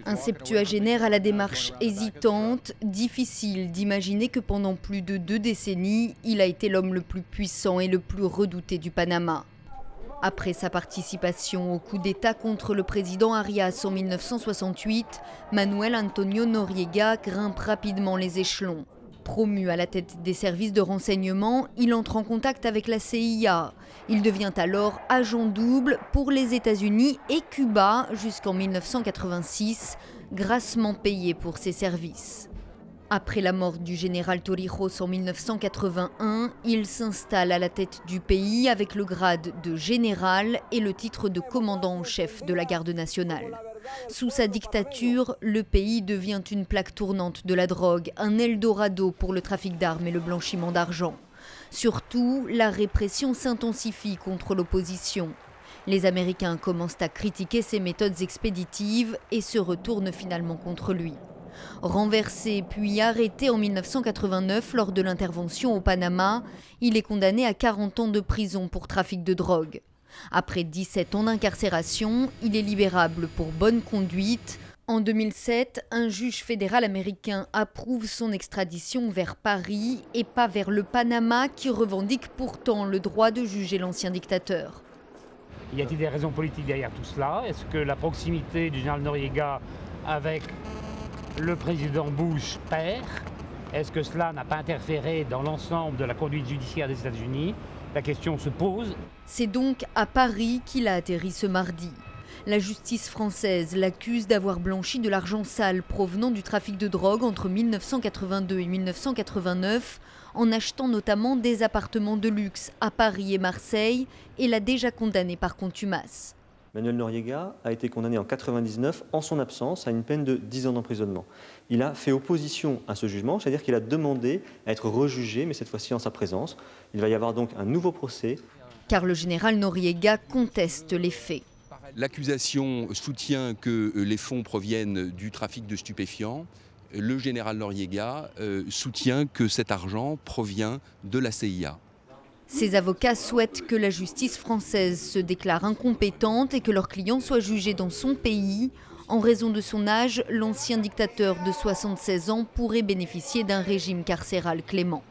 Un septuagénaire à la démarche hésitante, difficile d'imaginer que pendant plus de 2 décennies, il a été l'homme le plus puissant et le plus redouté du Panama. Après sa participation au coup d'État contre le président Arias en 1968, Manuel Antonio Noriega grimpe rapidement les échelons. Promu à la tête des services de renseignement, il entre en contact avec la CIA. Il devient alors agent double pour les États-Unis et Cuba jusqu'en 1986, grassement payé pour ses services. Après la mort du général Torrijos en 1981, il s'installe à la tête du pays avec le grade de général et le titre de commandant en chef de la garde nationale. Sous sa dictature, le pays devient une plaque tournante de la drogue, un Eldorado pour le trafic d'armes et le blanchiment d'argent. Surtout, la répression s'intensifie contre l'opposition. Les Américains commencent à critiquer ses méthodes expéditives et se retournent finalement contre lui. Renversé puis arrêté en 1989 lors de l'intervention au Panama, il est condamné à 40 ans de prison pour trafic de drogue. Après 17 ans d'incarcération, il est libérable pour bonne conduite. En 2007, un juge fédéral américain approuve son extradition vers Paris et pas vers le Panama qui revendique pourtant le droit de juger l'ancien dictateur. Y a-t-il des raisons politiques derrière tout cela? Est-ce que la proximité du général Noriega avec le président Bush père? Est-ce que cela n'a pas interféré dans l'ensemble de la conduite judiciaire des États-Unis? La question se pose. C'est donc à Paris qu'il a atterri ce mardi. La justice française l'accuse d'avoir blanchi de l'argent sale provenant du trafic de drogue entre 1982 et 1989, en achetant notamment des appartements de luxe à Paris et Marseille, et l'a déjà condamné par contumace. Manuel Noriega a été condamné en 1999 en son absence à une peine de 10 ans d'emprisonnement. Il a fait opposition à ce jugement, c'est-à-dire qu'il a demandé à être rejugé, mais cette fois-ci en sa présence. Il va y avoir donc un nouveau procès. Car le général Noriega conteste les faits. L'accusation soutient que les fonds proviennent du trafic de stupéfiants. Le général Noriega soutient que cet argent provient de la CIA. Ses avocats souhaitent que la justice française se déclare incompétente et que leur client soit jugé dans son pays. En raison de son âge, l'ancien dictateur de 76 ans pourrait bénéficier d'un régime carcéral clément.